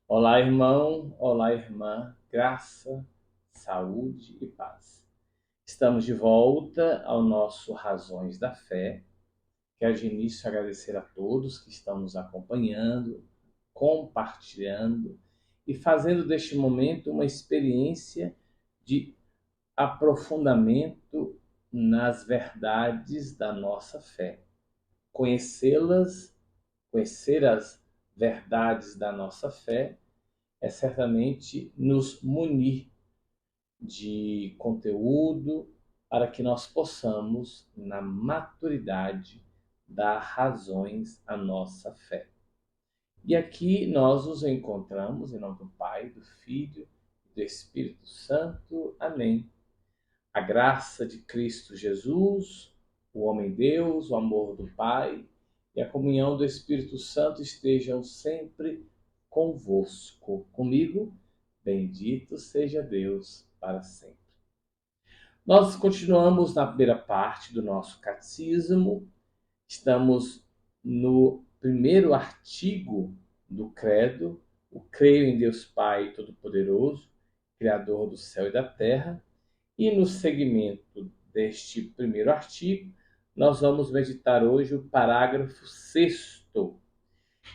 Olá, irmão, olá, irmã, graça, saúde e paz. Estamos de volta ao nosso Razões da Fé. Quero de início agradecer a todos que estão nos acompanhando, compartilhando e fazendo deste momento uma experiência de aprofundamento nas verdades da nossa fé. Conhecê-las, conhecer as verdades da nossa fé é certamente nos munir de conteúdo para que nós possamos, na maturidade, dar razões à nossa fé. E aqui nós nos encontramos em nome do Pai, do Filho e do Espírito Santo. Amém. A graça de Cristo Jesus, o homem-Deus, o amor do Pai e a comunhão do Espírito Santo estejam sempre convosco. Comigo, bendito seja Deus para sempre. Nós continuamos na primeira parte do nosso catecismo. Estamos no primeiro artigo do Credo, o creio em Deus Pai Todo-Poderoso, Criador do céu e da terra. E no segmento deste primeiro artigo, nós vamos meditar hoje o parágrafo 6º,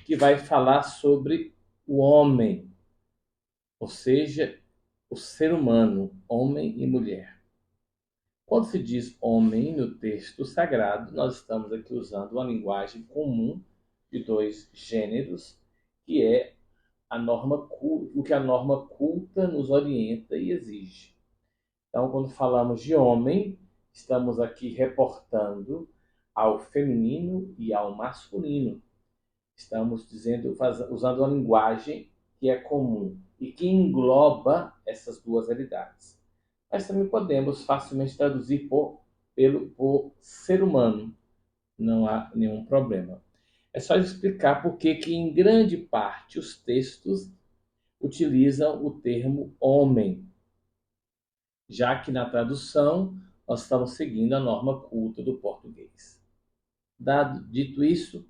que vai falar sobre o homem, ou seja, o ser humano, homem e mulher. Quando se diz homem no texto sagrado, nós estamos aqui usando uma linguagem comum de dois gêneros, que é o que a norma culta nos orienta e exige. Então, quando falamos de homem, estamos aqui reportando ao feminino e ao masculino. Estamos usando uma linguagem que é comum e que engloba essas duas realidades. Mas também podemos facilmente traduzir por ser humano. Não há nenhum problema. É só explicar por que em grande parte os textos utilizam o termo homem, já que na tradução nós estamos seguindo a norma culta do português. Dito isso,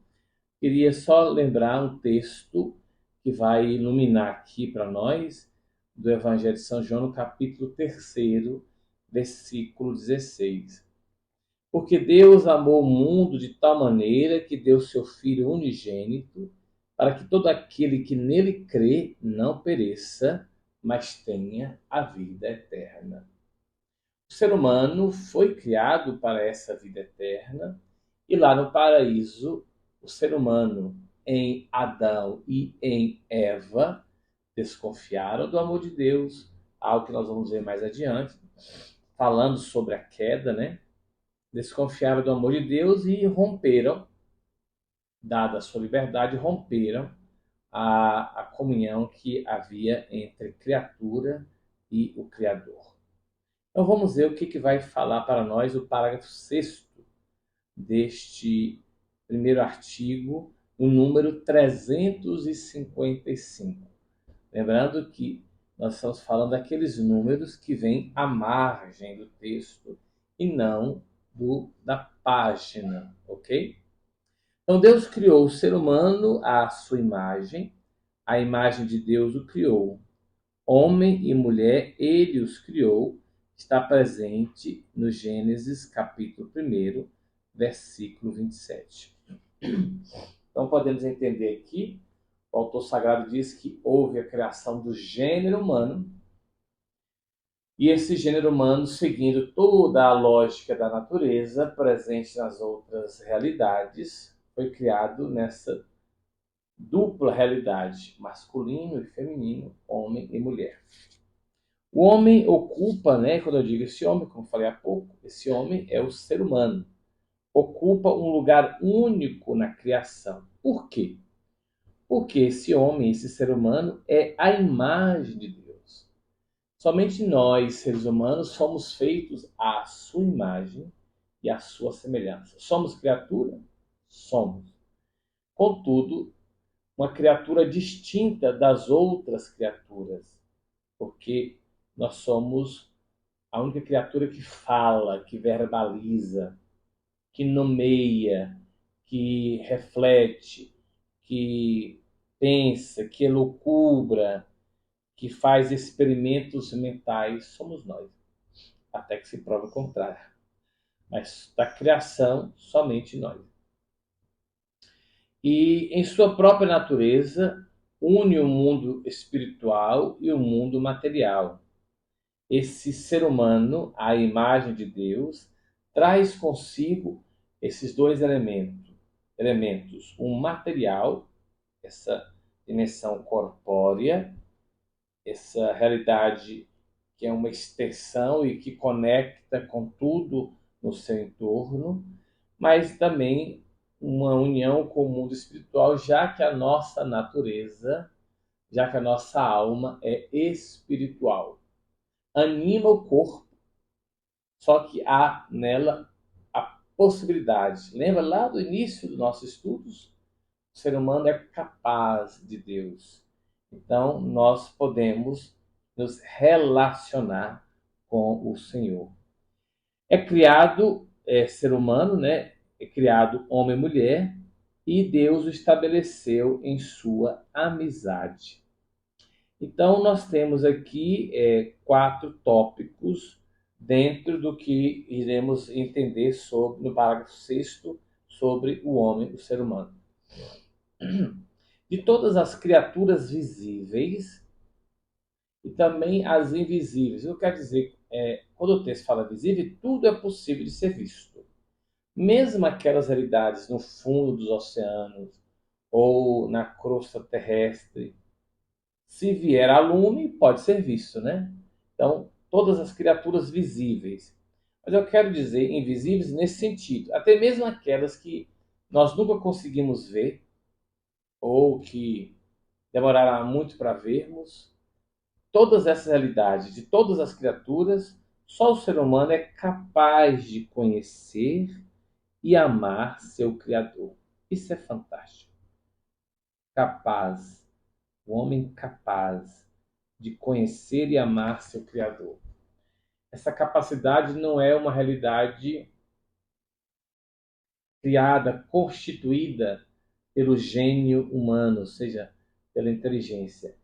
queria só lembrar um texto que vai iluminar aqui para nós, do Evangelho de São João, no capítulo 3º, versículo 16. Porque Deus amou o mundo de tal maneira que deu seu Filho unigênito, para que todo aquele que nele crê não pereça, mas tenha a vida eterna. O ser humano foi criado para essa vida eterna, e lá no paraíso, o ser humano, em Adão e em Eva, desconfiaram do amor de Deus, algo que nós vamos ver mais adiante, falando sobre a queda, né? Desconfiaram do amor de Deus e romperam, dada a sua liberdade, romperam a comunhão que havia entre criatura e o Criador. Então vamos ver o que vai falar para nós o parágrafo 6º deste primeiro artigo, o número 355. Lembrando que nós estamos falando daqueles números que vêm à margem do texto e não da página, ok? Então Deus criou o ser humano à sua imagem, a imagem de Deus o criou. Homem e mulher, ele os criou, está presente no Gênesis capítulo 1º, versículo 27. Então podemos entender aqui, o autor sagrado diz que houve a criação do gênero humano, e esse gênero humano, seguindo toda a lógica da natureza, presente nas outras realidades, foi criado nessa dupla realidade, masculino e feminino, homem e mulher. O homem ocupa, né, quando eu digo esse homem, como falei há pouco, esse homem é o ser humano. Ocupa um lugar único na criação. Por quê? Porque esse homem, esse ser humano, é a imagem de Deus. Somente nós, seres humanos, somos feitos à sua imagem e à sua semelhança. Somos criatura? Somos. Contudo, uma criatura distinta das outras criaturas, porque nós somos a única criatura que fala, que verbaliza, que nomeia, que reflete, que pensa, que elucubra, que faz experimentos mentais, somos nós, até que se prove o contrário. Mas da criação, somente nós. E em sua própria natureza, une o mundo espiritual e o mundo material. Esse ser humano, à imagem de Deus, traz consigo esses dois elementos, um material, essa dimensão corpórea, essa realidade que é uma extensão e que conecta com tudo no seu entorno, mas também uma união com o mundo espiritual, já que a nossa natureza, já que a nossa alma é espiritual. Anima o corpo, só que há nela a possibilidade. Lembra lá do início dos nossos estudos? O ser humano é capaz de Deus. Então, nós podemos nos relacionar com o Senhor. É criado ser humano, né? É criado homem e mulher, e Deus o estabeleceu em sua amizade. Então, nós temos aqui 4 tópicos dentro do que iremos entender no parágrafo 6º sobre o homem, o ser humano. De todas as criaturas visíveis e também as invisíveis. Eu quero dizer, quando o texto fala visível, tudo é possível de ser visto. Mesmo aquelas realidades no fundo dos oceanos ou na crosta terrestre, se vier a lume, pode ser visto, né? Então, todas as criaturas visíveis. Mas eu quero dizer invisíveis nesse sentido. Até mesmo aquelas que nós nunca conseguimos ver, ou que demorará muito para vermos. Todas essas realidades de todas as criaturas, só o ser humano é capaz de conhecer e amar seu Criador. Isso é fantástico. Capaz, o homem capaz de conhecer e amar seu Criador. Essa capacidade não é uma realidade criada, constituída pelo gênio humano, ou seja, pela inteligência.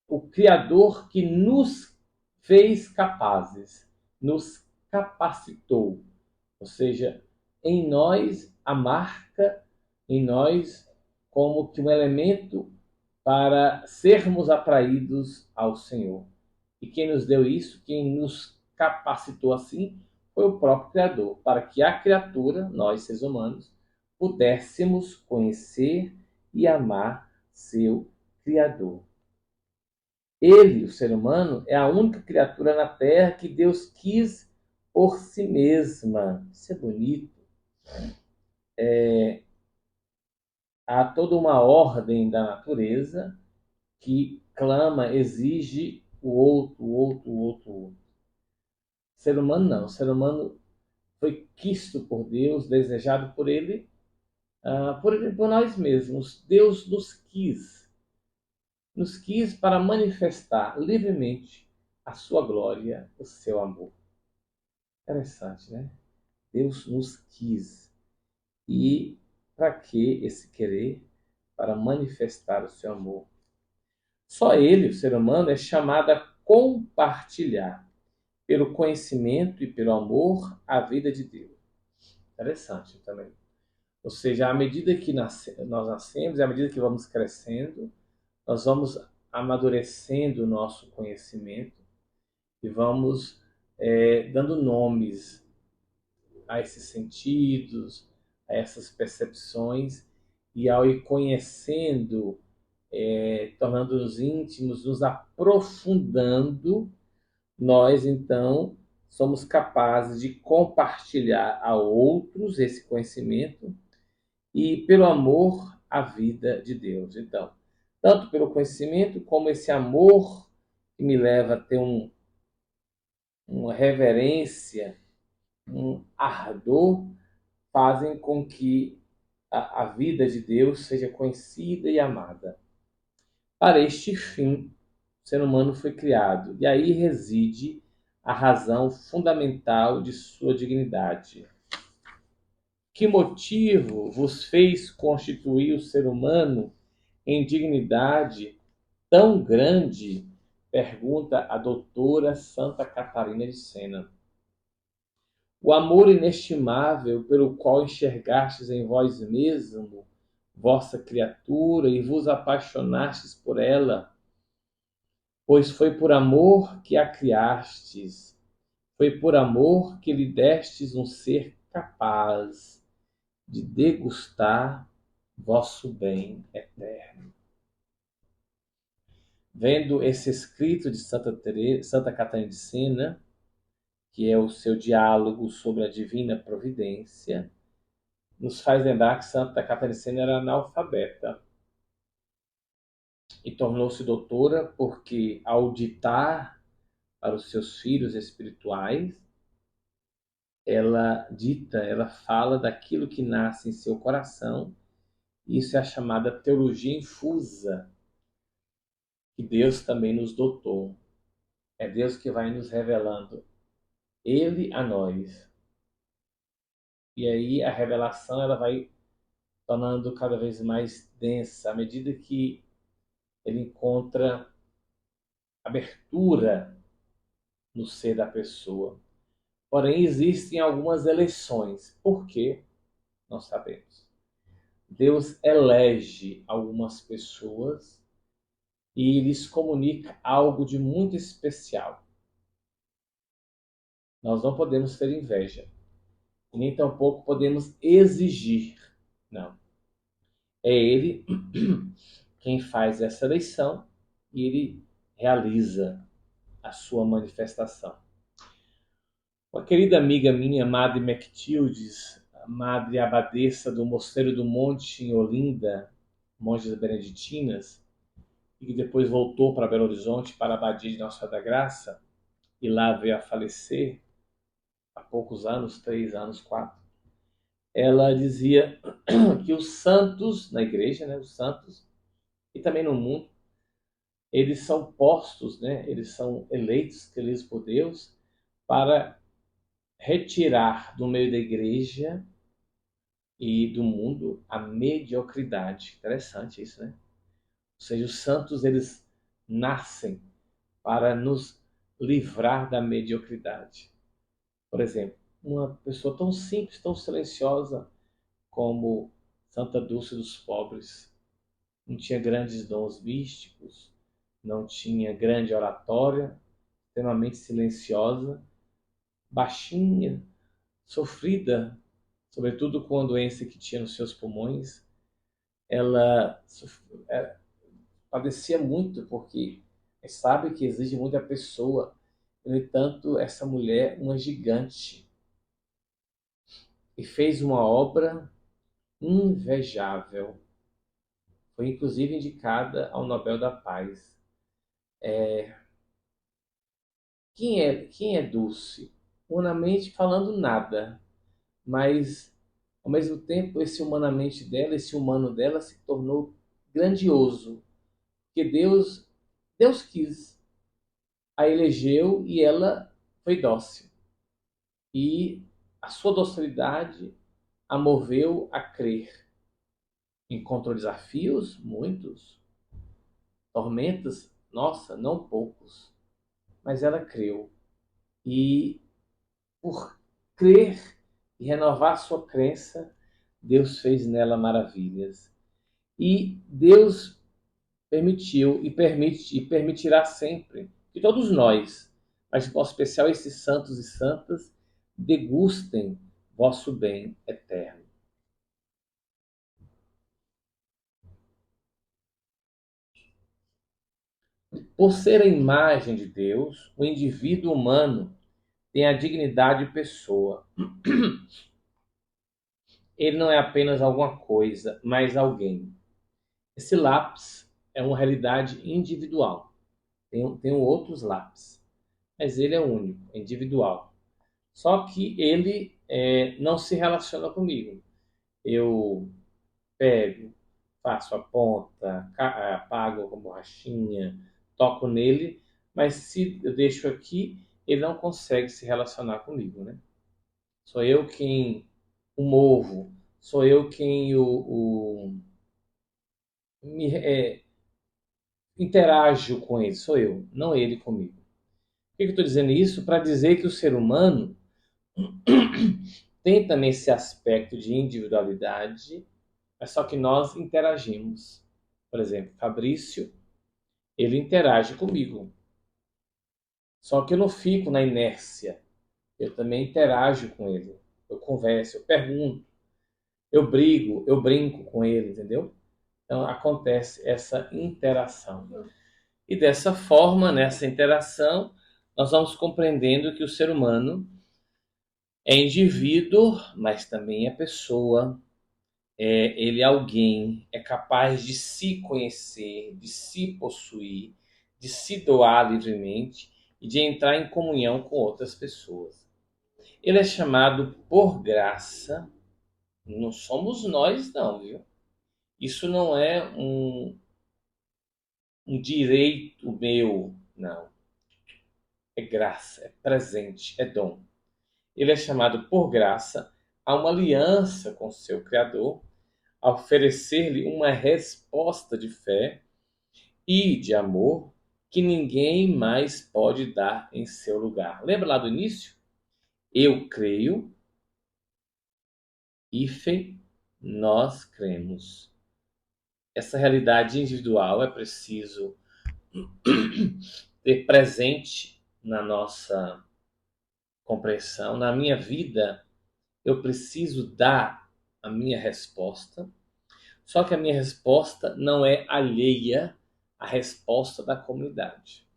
O Criador que nos fez capazes, nos capacitou, ou seja, em nós a marca, em nós como que um elemento para sermos atraídos ao Senhor. E quem nos deu isso, quem nos capacitou assim, foi o próprio Criador, para que a criatura, nós seres humanos, pudéssemos conhecer e amar seu Criador. Ele, o ser humano, é a única criatura na Terra que Deus quis por si mesma. Isso é bonito. Há toda uma ordem da natureza que clama, exige o outro, o outro, o outro, o outro. O ser humano não. O ser humano foi quisto por Deus, desejado por ele, por nós mesmos. Deus nos quis para manifestar livremente a sua glória, o seu amor. Interessante, né? Deus nos quis. E para que esse querer? Para manifestar o seu amor. Só ele, o ser humano, é chamado a compartilhar, pelo conhecimento e pelo amor, a vida de Deus. Interessante também. Ou seja, à medida que nós nascemos, à medida que vamos crescendo, nós vamos amadurecendo o nosso conhecimento e vamos dando nomes a esses sentidos, a essas percepções, e ao ir conhecendo, tornando-nos íntimos, nos aprofundando, nós então somos capazes de compartilhar a outros esse conhecimento e, pelo amor, a vida de Deus. Então, tanto pelo conhecimento como esse amor que me leva a ter uma reverência, um ardor, fazem com que a vida de Deus seja conhecida e amada. Para este fim, o ser humano foi criado. E aí reside a razão fundamental de sua dignidade. Que motivo vos fez constituir o ser humano em dignidade tão grande? Pergunta a doutora Santa Catarina de Sena. O amor inestimável pelo qual enxergastes em vós mesmo vossa criatura e vos apaixonastes por ela, pois foi por amor que a criastes, foi por amor que lhe destes um ser capaz de degustar vosso bem eterno. Vendo esse escrito de Santa Catarina de Sena, que é o seu diálogo sobre a divina providência, nos faz lembrar que Santa Catarina de Sena era analfabeta e tornou-se doutora porque, ao ditar para os seus filhos espirituais, ela fala daquilo que nasce em seu coração. Isso é a chamada teologia infusa, que Deus também nos dotou. É Deus que vai nos revelando Ele a nós. E aí a revelação ela vai tornando cada vez mais densa à medida que ele encontra abertura no ser da pessoa. Porém, existem algumas eleições. Por quê? Não sabemos. Deus elege algumas pessoas e lhes comunica algo de muito especial. Nós não podemos ter inveja. E nem tampouco podemos exigir. Não. É Ele quem faz essa eleição e Ele realiza a sua manifestação. Uma querida amiga minha, Madre Mactildes, Madre Abadesa do Mosteiro do Monte, em Olinda, monjas beneditinas, e que depois voltou para Belo Horizonte, para a Abadia de Nossa Senhora da Graça, e lá veio a falecer há poucos anos, 3 anos, 4. Ela dizia que os santos, na igreja, né, os santos, e também no mundo, eles são postos, né, eles são eleitos, escolhidos por Deus, para retirar do meio da igreja e do mundo a mediocridade. Interessante isso, né? Ou seja, os santos, eles nascem para nos livrar da mediocridade. Por exemplo, uma pessoa tão simples, tão silenciosa como Santa Dulce dos Pobres. Não tinha grandes dons místicos, não tinha grande oratória, extremamente silenciosa, baixinha, sofrida, sobretudo com a doença que tinha nos seus pulmões. Ela padecia muito porque sabe que exige muita pessoa. No entanto, essa mulher, uma gigante, e fez uma obra invejável. Foi inclusive indicada ao Nobel da Paz. Quem é Dulce? Humanamente falando, nada. Mas, ao mesmo tempo, esse humanamente dela, esse humano dela se tornou grandioso. Porque Deus quis, a elegeu e ela foi dócil. E a sua docilidade a moveu a crer. Encontrou desafios, muitos, tormentas, nossa, não poucos, mas ela creu. E por crer e renovar sua crença, Deus fez nela maravilhas. E Deus permitiu e permite e permitirá sempre que todos nós, mas de modo especial esses santos e santas, degustem vosso bem eterno. Por ser a imagem de Deus, o indivíduo humano tem a dignidade de pessoa. Ele não é apenas alguma coisa, mas alguém. Esse lápis é uma realidade individual. Tem outros lápis, mas ele é único, é individual. Só que ele não se relaciona comigo. Eu pego, faço a ponta, apago com borrachinha, toco nele, mas se eu deixo aqui, ele não consegue se relacionar comigo, né? Sou eu quem o movo, sou eu quem interajo com ele, sou eu, não ele comigo. Por que eu estou dizendo isso? Para dizer que o ser humano tem também esse aspecto de individualidade, mas só que nós interagimos. Por exemplo, Fabrício, ele interage comigo. Só que eu não fico na inércia. Eu também interajo com ele. Eu converso, eu pergunto, eu brigo, eu brinco com ele, entendeu? Então acontece essa interação. E dessa forma, nessa interação, nós vamos compreendendo que o ser humano é indivíduo, mas também é pessoa. Ele é alguém, é capaz de se conhecer, de se possuir, de se doar livremente e de entrar em comunhão com outras pessoas. Ele é chamado por graça, não somos nós não, viu? Isso não é um direito meu, não. É graça, é presente, é dom. Ele é chamado por graça a uma aliança com seu Criador, a oferecer-lhe uma resposta de fé e de amor que ninguém mais pode dar em seu lugar. Lembra lá do início? Eu creio, hífen, nós cremos. Essa realidade individual é preciso ter presente na nossa compreensão. Na minha vida, eu preciso dar a minha resposta, só que a minha resposta não é alheia à resposta da comunidade.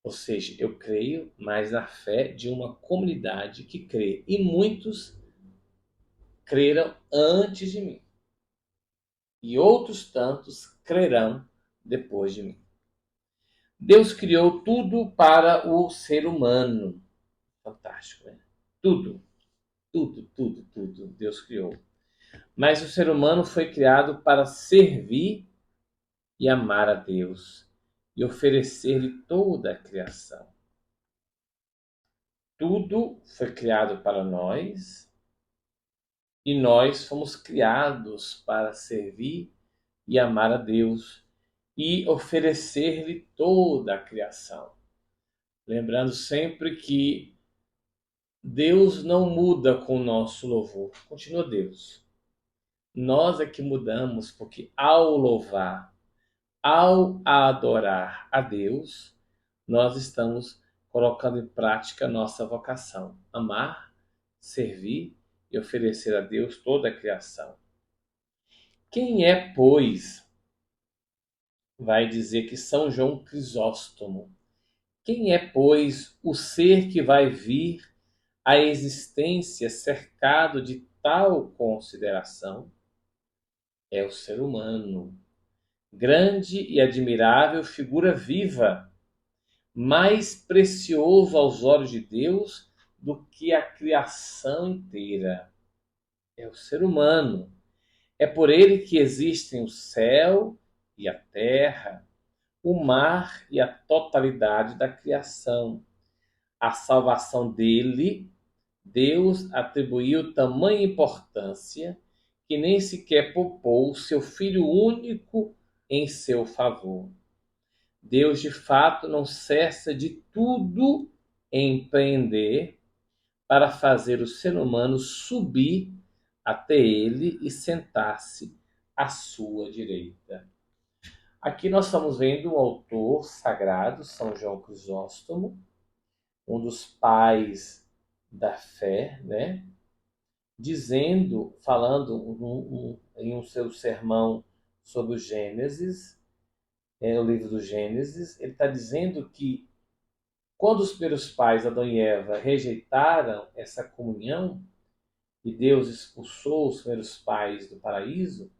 Ou seja, eu creio mais na fé de uma comunidade que crê. E muitos creram antes de mim. E outros tantos crerão depois de mim. Deus criou tudo para o ser humano. Fantástico, né? Tudo, tudo, tudo, tudo Deus criou. Mas o ser humano foi criado para servir e amar a Deus e oferecer-lhe toda a criação. Tudo foi criado para nós e nós fomos criados para servir e amar a Deus e oferecer-lhe toda a criação. Lembrando sempre que Deus não muda com o nosso louvor, continua Deus. Nós é que mudamos porque ao louvar, ao adorar a Deus, nós estamos colocando em prática a nossa vocação: amar, servir e oferecer a Deus toda a criação. Quem é, pois, vai dizer que São João Crisóstomo, quem é, pois, o ser que vai vir à existência cercado de tal consideração? É o ser humano, grande e admirável figura viva, mais precioso aos olhos de Deus do que a criação inteira. É o ser humano. É por ele que existem o céu e a terra, o mar e a totalidade da criação. A salvação dele, Deus atribuiu tamanha importância que nem sequer poupou seu Filho único em seu favor. Deus, de fato, não cessa de tudo empreender para fazer o ser humano subir até ele e sentar-se à sua direita. Aqui nós estamos vendo um autor sagrado, São João Crisóstomo, um dos pais da fé, né? Dizendo, falando em um seu sermão sobre o Gênesis, o livro do Gênesis, ele está dizendo que quando os primeiros pais, Adão e Eva, rejeitaram essa comunhão e Deus expulsou os primeiros pais do paraíso,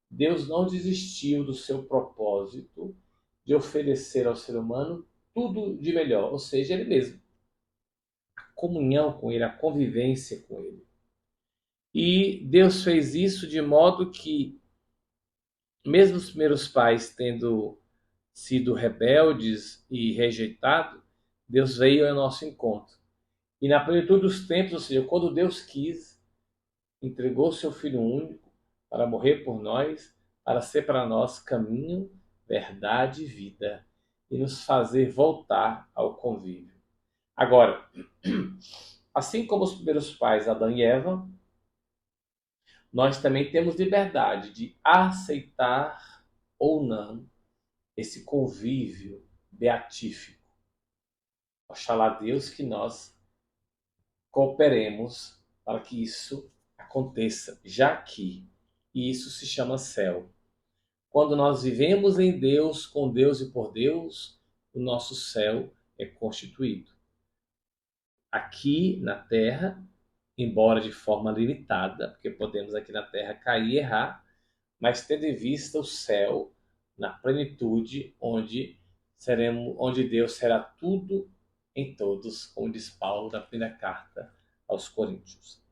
Deus não desistiu do seu propósito de oferecer ao ser humano tudo de melhor, ou seja, ele mesmo. A comunhão com ele, a convivência com ele. E Deus fez isso de modo que, mesmo os primeiros pais tendo sido rebeldes e rejeitados, Deus veio ao nosso encontro. E na plenitude dos tempos, ou seja, quando Deus quis, entregou seu Filho único para morrer por nós, para ser para nós caminho, verdade e vida, e nos fazer voltar ao convívio. Agora, assim como os primeiros pais, Adão e Eva, nós também temos liberdade de aceitar ou não esse convívio beatífico. Oxalá Deus que nós cooperemos para que isso aconteça já aqui. E isso se chama céu. Quando nós vivemos em Deus, com Deus e por Deus, o nosso céu é constituído. Aqui na terra, embora de forma limitada, porque podemos aqui na terra cair e errar, mas tendo em vista o céu na plenitude, onde Deus será tudo em todos, como diz Paulo na primeira carta aos Coríntios.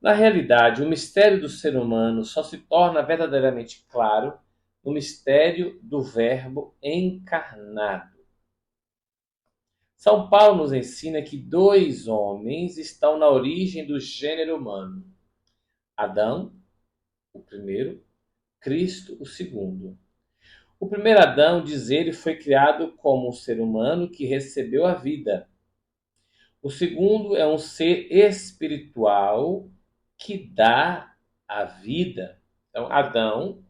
Na realidade, o mistério do ser humano só se torna verdadeiramente claro no mistério do Verbo encarnado. São Paulo nos ensina que dois homens estão na origem do gênero humano: Adão, o primeiro, Cristo, o segundo. O primeiro Adão, diz ele, foi criado como um ser humano que recebeu a vida. O segundo é um ser espiritual que dá a vida. Então, Adão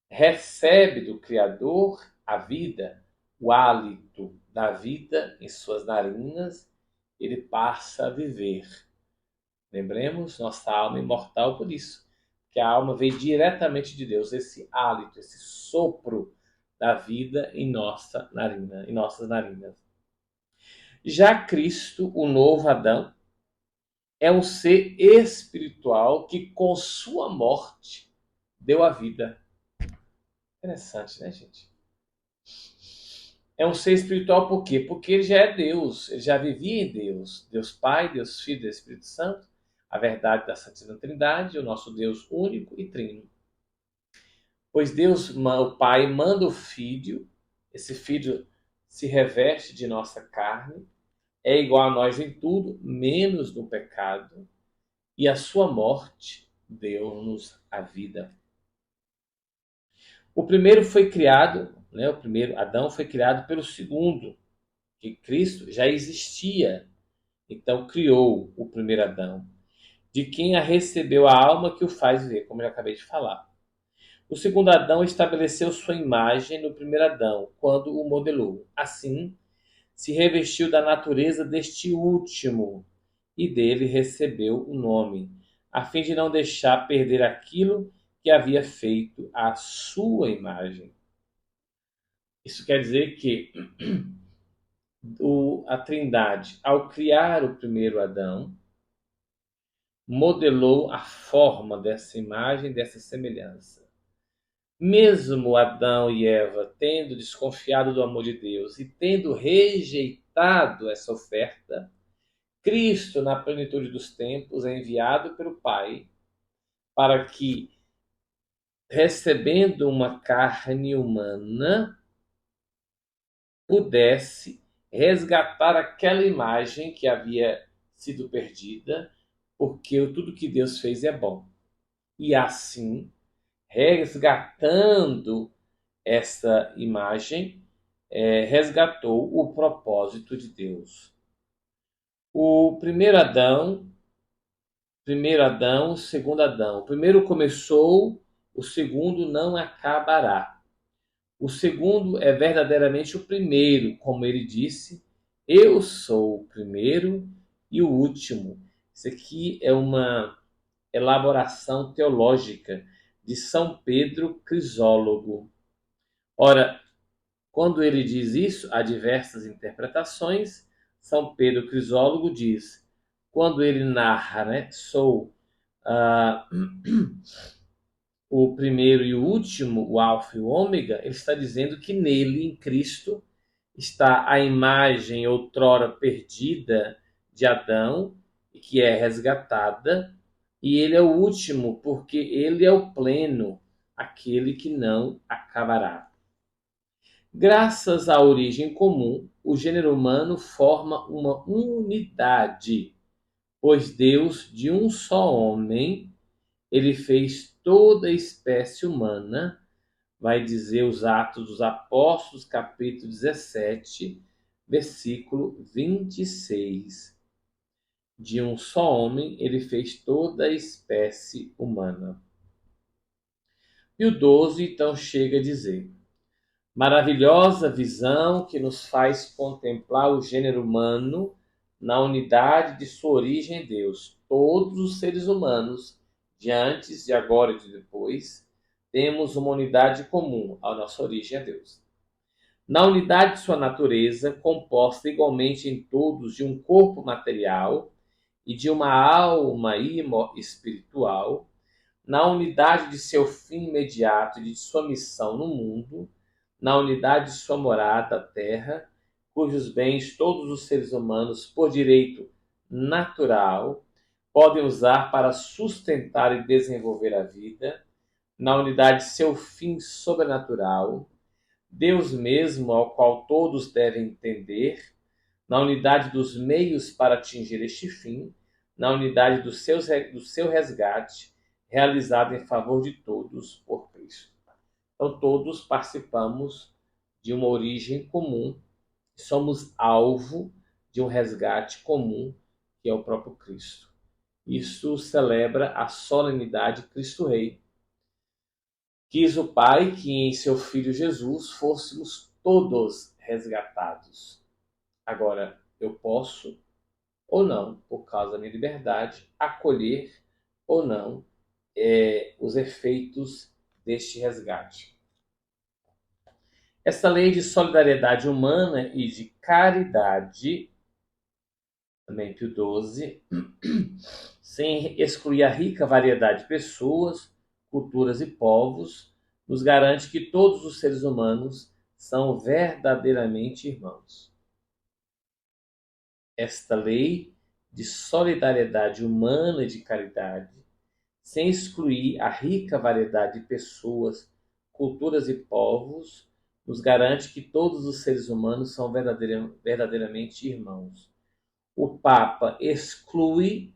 recebe do Criador a vida, o hálito da vida em suas narinas, ele passa a viver. Lembremos, nossa alma é imortal por isso, que a alma veio diretamente de Deus, esse hálito, esse sopro da vida em nossas narinas. Já Cristo, o novo Adão, é um ser espiritual que com sua morte deu a vida. Interessante, né, gente? É um ser espiritual por quê? Porque ele já é Deus, ele já vivia em Deus. Deus Pai, Deus Filho e Deus Espírito Santo, a verdade da Santíssima Trindade, o nosso Deus único e trino. Pois Deus, o Pai, manda o Filho, esse Filho se reveste de nossa carne, é igual a nós em tudo, menos no pecado, e a sua morte deu-nos a vida. O primeiro foi criado, o primeiro Adão foi criado pelo segundo, que Cristo já existia, então criou o primeiro Adão, de quem a recebeu a alma que o faz ver, como eu acabei de falar. O segundo Adão estabeleceu sua imagem no primeiro Adão, quando o modelou. Assim, se revestiu da natureza deste último e dele recebeu o nome, a fim de não deixar perder aquilo que havia feito à sua imagem. Isso quer dizer que a Trindade, ao criar o primeiro Adão, modelou a forma dessa imagem, dessa semelhança. Mesmo Adão e Eva tendo desconfiado do amor de Deus e tendo rejeitado essa oferta, Cristo, na plenitude dos tempos, é enviado pelo Pai para que, recebendo uma carne humana, pudesse resgatar aquela imagem que havia sido perdida, porque tudo que Deus fez é bom. E assim, resgatando essa imagem, resgatou o propósito de Deus. O primeiro Adão, o segundo Adão. O primeiro começou, o segundo não acabará. O segundo é verdadeiramente o primeiro, como ele disse, eu sou o primeiro e o último. Isso aqui é uma elaboração teológica de São Pedro Crisólogo. Ora, quando ele diz isso, há diversas interpretações. São Pedro Crisólogo diz, quando ele narra, sou o primeiro e o último, o alfa e o ômega, ele está dizendo que nele, em Cristo, está a imagem outrora perdida de Adão, e que é resgatada, e ele é o último, porque ele é o pleno, aquele que não acabará. Graças à origem comum, o gênero humano forma uma unidade, pois Deus, de um só homem, ele fez toda a espécie humana, vai dizer os Atos dos Apóstolos, capítulo 17, versículo 26. De um só homem, ele fez toda a espécie humana. Pio XII, então, chega a dizer: maravilhosa visão que nos faz contemplar o gênero humano na unidade de sua origem em Deus. Todos os seres humanos, de antes, de agora e de depois, temos uma unidade comum, a nossa origem a Deus. Na unidade de sua natureza, composta igualmente em todos de um corpo material e de uma alma espiritual, na unidade de seu fim imediato e de sua missão no mundo, na unidade de sua morada, a terra, cujos bens todos os seres humanos, por direito natural, podem usar para sustentar e desenvolver a vida, na unidade de seu fim sobrenatural, Deus mesmo, ao qual todos devem entender, na unidade dos meios para atingir este fim, na unidade do seu resgate, realizado em favor de todos por Cristo. Então, todos participamos de uma origem comum, somos alvo de um resgate comum, que é o próprio Cristo. Isso celebra a solenidade Cristo Rei. Quis o Pai que em seu Filho Jesus fôssemos todos resgatados. Agora, eu posso ou não, por causa da minha liberdade, acolher ou não os efeitos deste resgate. Essa lei de solidariedade humana e de caridade, também Pio XII, sem excluir a rica variedade de pessoas, culturas e povos, nos garante que todos os seres humanos são verdadeiramente irmãos. Esta lei de solidariedade humana e de caridade, sem excluir a rica variedade de pessoas, culturas e povos, nos garante que todos os seres humanos são verdadeiramente irmãos. O Papa exclui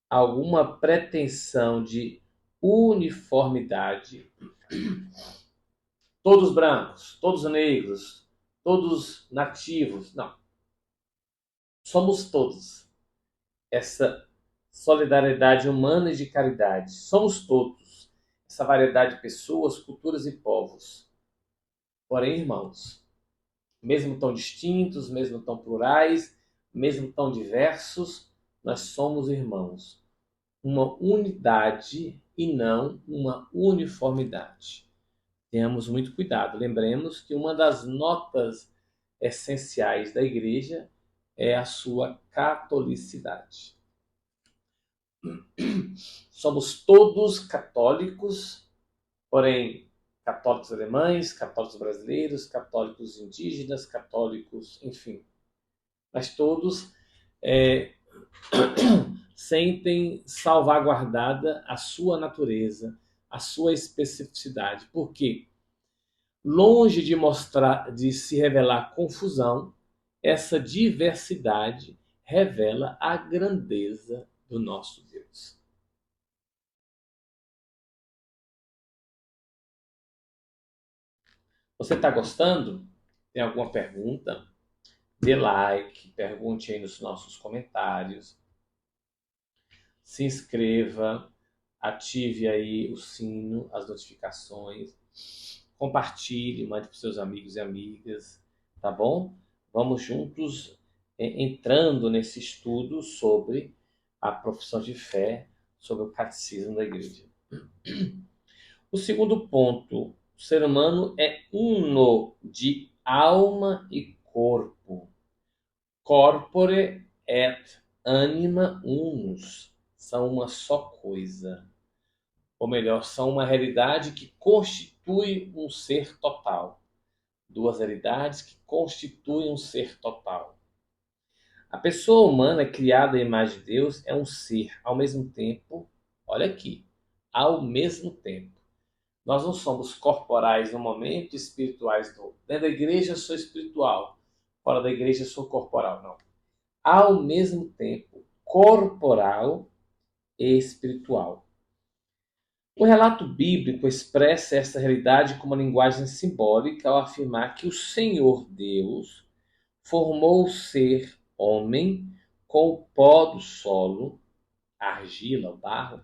alguma pretensão de uniformidade. Todos brancos, todos negros, todos nativos. Não. Somos todos. Essa solidariedade humana e de caridade. Somos todos. Essa variedade de pessoas, culturas e povos. Porém, irmãos, mesmo tão distintos, mesmo tão plurais, mesmo tão diversos, nós somos irmãos. Uma unidade e não uma uniformidade. Tenhamos muito cuidado. Lembremos que uma das notas essenciais da Igreja é a sua catolicidade. Somos todos católicos, porém católicos alemães, católicos brasileiros, católicos indígenas, católicos, enfim. Mas todos sentem salvaguardada a sua natureza, a sua especificidade. Por quê? Longe de mostrar, de se revelar confusão, essa diversidade revela a grandeza do nosso Deus. Você está gostando? Tem alguma pergunta? Dê like, pergunte aí nos nossos comentários. Se inscreva, ative aí o sino, as notificações. Compartilhe, mande para os seus amigos e amigas, tá bom? Vamos juntos entrando nesse estudo sobre a profissão de fé, sobre o catecismo da igreja. O segundo ponto, o ser humano é uno de alma e corpo. Corpore et anima unus. São uma só coisa. Ou melhor, são uma realidade que constitui um ser total. Duas realidades que constituem um ser total. A pessoa humana criada à imagem de Deus é um ser, ao mesmo tempo, olha aqui, ao mesmo tempo, Nós não somos corporais no momento, espirituais no outro. Dentro da igreja eu sou espiritual, fora da igreja eu sou corporal. Não. Ao mesmo tempo, corporal e espiritual. O relato bíblico expressa essa realidade com uma linguagem simbólica ao afirmar que o Senhor Deus formou o ser homem com o pó do solo, a argila, o barro,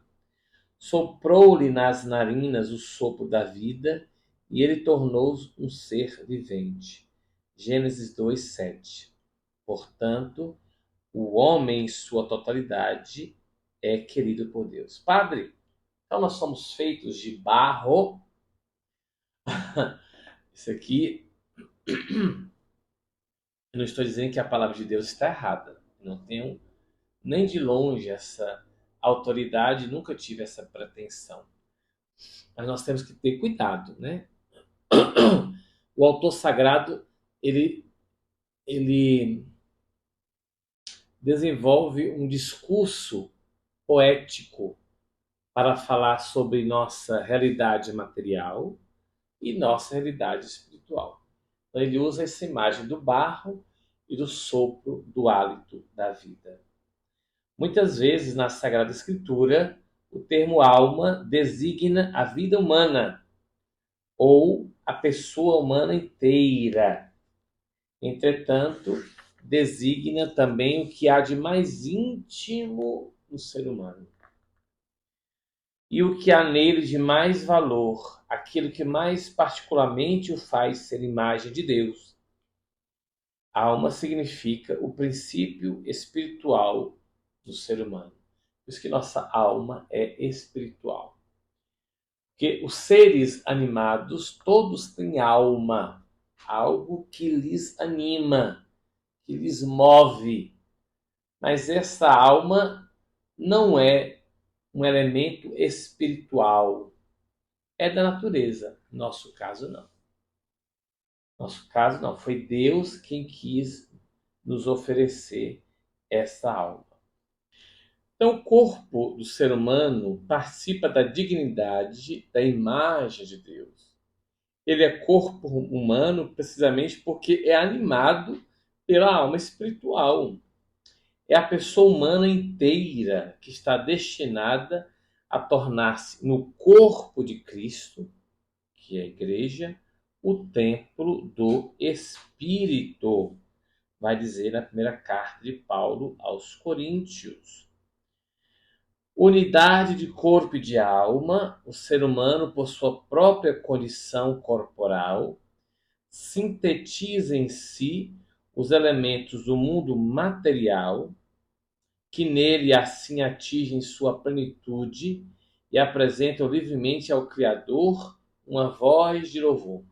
soprou-lhe nas narinas o sopro da vida e ele tornou-o um ser vivente. Gênesis 2:7. Portanto, o homem em sua totalidade é querido por Deus. Padre, então nós somos feitos de barro. Isso aqui, eu não estou dizendo que a palavra de Deus está errada. Não tenho nem de longe essa autoridade, nunca tive essa pretensão. Mas nós temos que ter cuidado, né? O autor sagrado, ele desenvolve um discurso poético para falar sobre nossa realidade material e nossa realidade espiritual. Então, ele usa essa imagem do barro e do sopro do hálito da vida. Muitas vezes na Sagrada Escritura, o termo alma designa a vida humana ou a pessoa humana inteira. Entretanto, designa também o que há de mais íntimo no ser humano. E o que há nele de mais valor, aquilo que mais particularmente o faz ser imagem de Deus. Alma significa o princípio espiritual do ser humano. Por isso que nossa alma é espiritual. Porque os seres animados, todos têm alma, algo que lhes anima, que lhes move. Mas essa alma não é um elemento espiritual, é da natureza. No nosso caso, não. No nosso caso, não. Foi Deus quem quis nos oferecer essa alma. Então, o corpo do ser humano participa da dignidade, da imagem de Deus. Ele é corpo humano precisamente porque é animado pela alma espiritual. É a pessoa humana inteira que está destinada a tornar-se, no corpo de Cristo, que é a igreja, o templo do Espírito. Vai dizer na primeira carta de Paulo aos Coríntios. Unidade de corpo e de alma, o ser humano, por sua própria condição corporal, sintetiza em si os elementos do mundo material, que nele assim atingem sua plenitude e apresentam livremente ao Criador uma voz de louvor.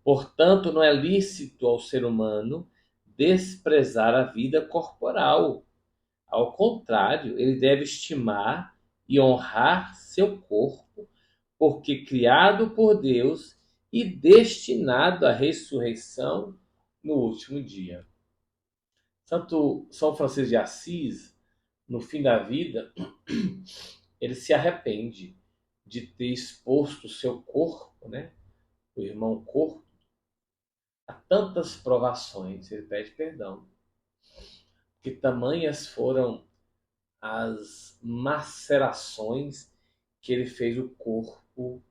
Portanto, não é lícito ao ser humano desprezar a vida corporal. Ao contrário, ele deve estimar e honrar seu corpo, porque criado por Deus e destinado à ressurreição no último dia. Santo São Francisco de Assis, no fim da vida, ele se arrepende de ter exposto o seu corpo, né, o irmão corpo, a tantas provações. Ele pede perdão, que tamanhas foram as macerações que ele fez o corpo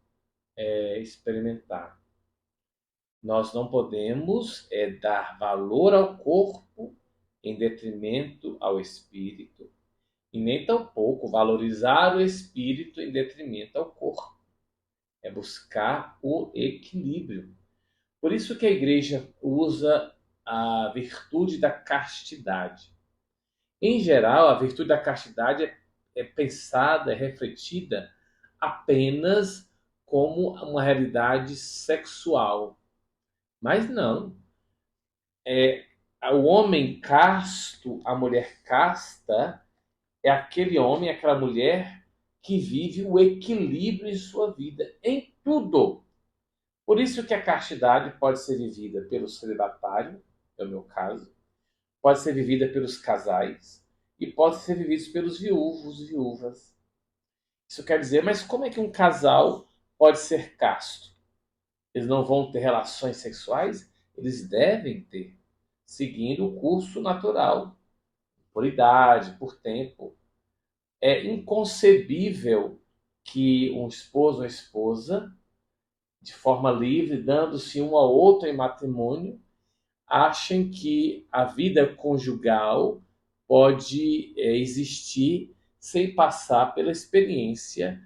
experimentar. Nós não podemos dar valor ao corpo em detrimento ao espírito, e nem tampouco valorizar o espírito em detrimento ao corpo. É buscar o equilíbrio. Por isso que a igreja usa a virtude da castidade. Em geral, a virtude da castidade é pensada, é refletida apenas como uma realidade sexual. Mas não. O homem casto, a mulher casta, é aquele homem, aquela mulher que vive o equilíbrio em sua vida, em tudo. Por isso que a castidade pode ser vivida pelo celibatário, é o meu caso, pode ser vivida pelos casais e pode ser vivida pelos viúvos, viúvas. Isso quer dizer, mas como é que um casal pode ser casto? Eles não vão ter relações sexuais? Eles devem ter, seguindo o curso natural, por idade, por tempo. É inconcebível que um esposo ou esposa, de forma livre, dando-se um ao outro em matrimônio, achem que a vida conjugal pode existir sem passar pela experiência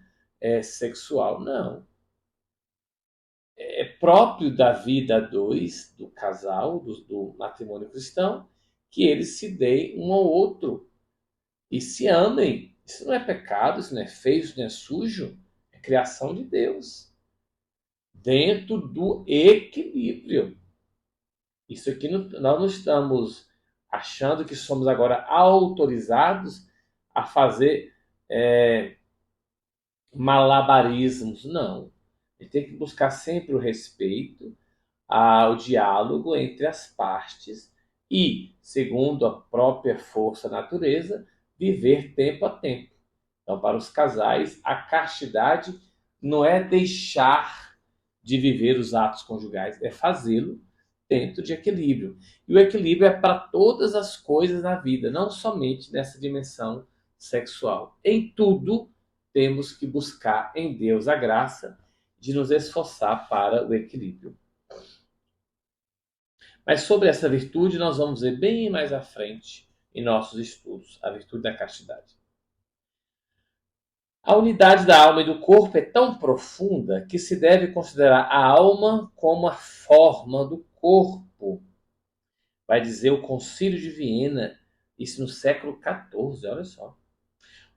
sexual. Não. É próprio da vida a dois, do casal, do matrimônio cristão, que eles se deem um ao outro e se amem. Isso não é pecado, isso não é feio, isso não é sujo. É criação de Deus. Dentro do equilíbrio. Isso aqui nós não estamos achando que somos agora autorizados a fazer malabarismos. Não. A gente tem que buscar sempre o respeito, ao diálogo entre as partes e, segundo a própria força natureza, viver tempo a tempo. Então, para os casais, a castidade não é deixar de viver os atos conjugais, é fazê-lo dentro de equilíbrio. E o equilíbrio é para todas as coisas na vida, não somente nessa dimensão sexual. Em tudo, temos que buscar em Deus a graça de nos esforçar para o equilíbrio. Mas sobre essa virtude nós vamos ver bem mais à frente em nossos estudos, a virtude da castidade. A unidade da alma e do corpo é tão profunda que se deve considerar a alma como a forma do corpo. Vai dizer o Concílio de Viena, isso no século XIV, olha só.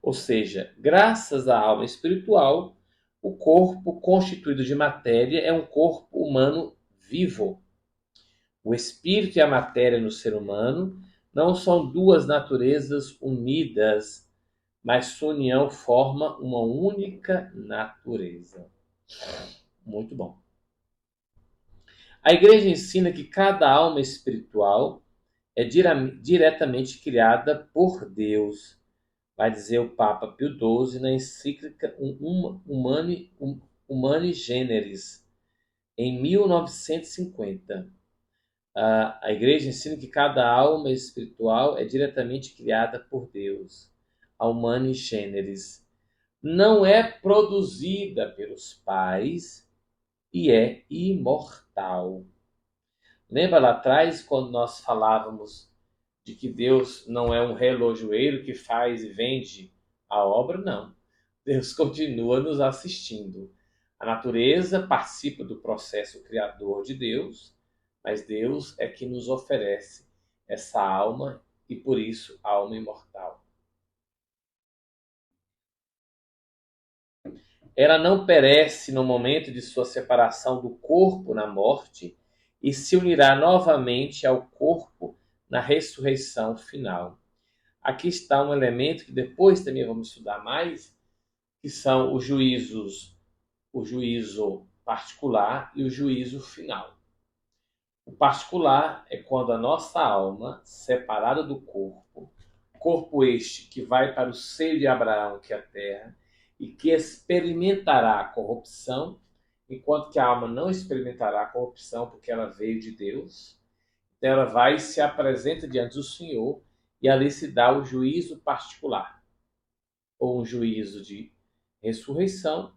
Ou seja, graças à alma espiritual, o corpo constituído de matéria é um corpo humano vivo. O espírito e a matéria no ser humano não são duas naturezas unidas, mas sua união forma uma única natureza. Muito bom. A Igreja ensina que cada alma espiritual é diretamente criada por Deus, vai dizer o Papa Pio XII na encíclica Humani Generis, em 1950. A Igreja ensina que cada alma espiritual é diretamente criada por Deus, a Humani Generis. Não é produzida pelos pais e é imortal. Lembra lá atrás quando nós falávamos de que Deus não é um relojoeiro que faz e vende a obra? Não. Deus continua nos assistindo. A natureza participa do processo criador de Deus, mas Deus é que nos oferece essa alma e, por isso, alma imortal. Ela não perece no momento de sua separação do corpo na morte e se unirá novamente ao corpo na ressurreição final. Aqui está um elemento que depois também vamos estudar mais, que são os juízos, o juízo particular e o juízo final. O particular é quando a nossa alma, separada do corpo este que vai para o seio de Abraão, que é a terra, e que experimentará a corrupção, enquanto que a alma não experimentará a corrupção, porque ela veio de Deus. Então ela vai e se apresenta diante do Senhor, e ali se dá o juízo particular, ou um juízo de ressurreição,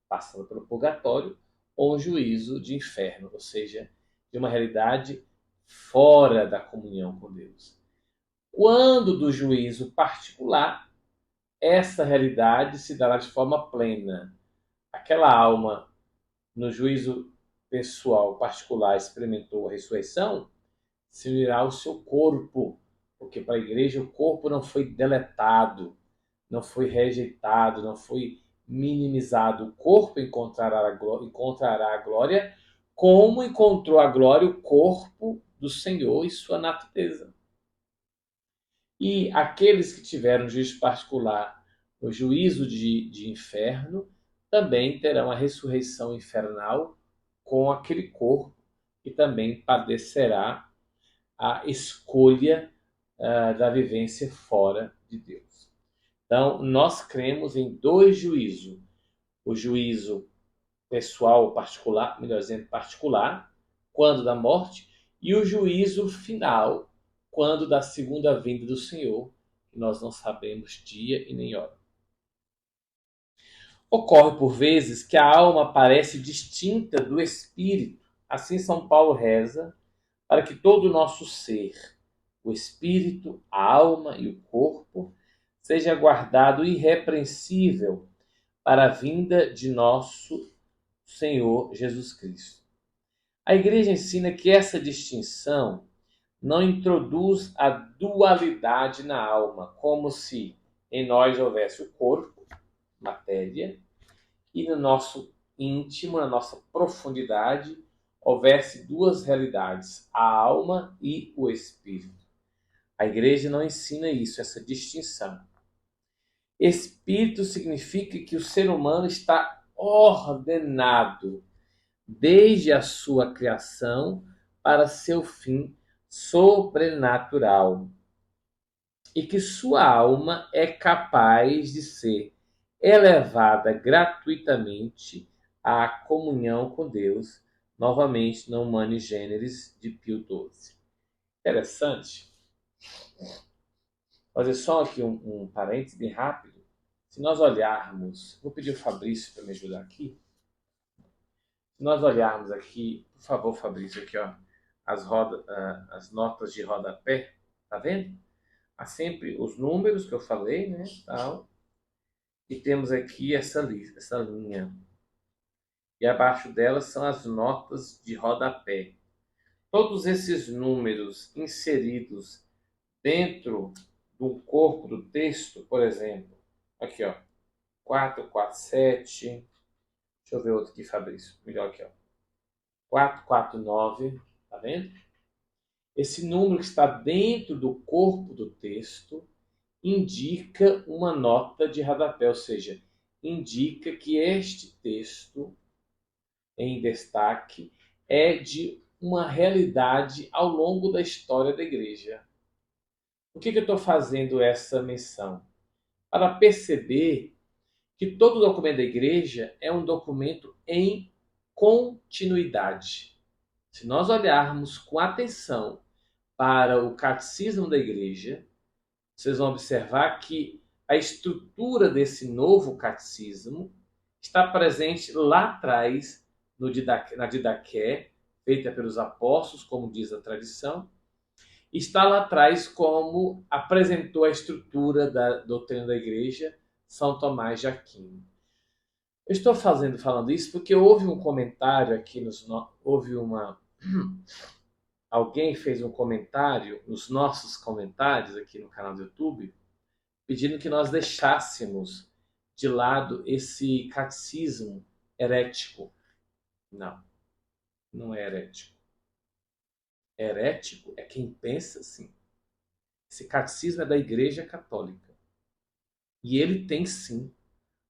passando pelo purgatório, ou um juízo de inferno, ou seja, de uma realidade fora da comunhão com Deus. Quando do juízo particular, essa realidade se dará de forma plena. Aquela alma, no juízo pessoal particular, experimentou a ressurreição, se unirá ao seu corpo, porque para a igreja o corpo não foi deletado, não foi rejeitado, não foi minimizado. O corpo encontrará a glória, como encontrou a glória o corpo do Senhor e sua natureza. E aqueles que tiveram juízo particular, o juízo de inferno, também terão a ressurreição infernal com aquele corpo e também padecerá a escolha da vivência fora de Deus. Então, nós cremos em dois juízos. O juízo pessoal particular, melhor dizendo, particular, quando da morte, e o juízo final, quando da segunda vinda do Senhor, que nós não sabemos dia e nem hora. Ocorre por vezes que a alma parece distinta do espírito. Assim São Paulo reza para que todo o nosso ser, o espírito, a alma e o corpo, seja guardado irrepreensível para a vinda de nosso Senhor Jesus Cristo. A Igreja ensina que essa distinção não introduz a dualidade na alma, como se em nós houvesse o corpo, matéria, e no nosso íntimo, na nossa profundidade, houvesse duas realidades, a alma e o espírito. A Igreja não ensina isso, essa distinção. Espírito significa que o ser humano está ordenado desde a sua criação para seu fim sobrenatural e que sua alma é capaz de ser elevada gratuitamente à comunhão com Deus, novamente no Humani Generis de Pio XII. Interessante. Vou fazer só aqui um parênteses bem rápido. Se nós olharmos, vou pedir o Fabrício para me ajudar aqui. Se nós olharmos aqui, por favor, Fabrício, aqui, ó, as notas de rodapé, tá vendo? Há sempre os números que eu falei, né, tal, e temos aqui essa linha. E abaixo delas são as notas de rodapé. Todos esses números inseridos dentro do corpo do texto, por exemplo, aqui, ó, 447, deixa eu ver outro aqui, Fabrício, melhor aqui, ó, 449, tá vendo? Esse número que está dentro do corpo do texto indica uma nota de rodapé, ou seja, indica que este texto em destaque é de uma realidade ao longo da história da igreja. Por que eu estou fazendo essa menção? Para perceber que todo documento da igreja é um documento em continuidade. Se nós olharmos com atenção para o catecismo da igreja, vocês vão observar que a estrutura desse novo catecismo está presente lá atrás na Didaqué, feita pelos apóstolos, como diz a tradição, está lá atrás como apresentou a estrutura da doutrina da igreja São Tomás de Aquino. Eu estou falando isso porque houve um comentário aqui, alguém fez um comentário nos nossos comentários aqui no canal do YouTube, pedindo que nós deixássemos de lado esse catecismo herético. Não, não é herético. Herético é quem pensa assim. Esse catecismo é da Igreja Católica. E ele tem, sim,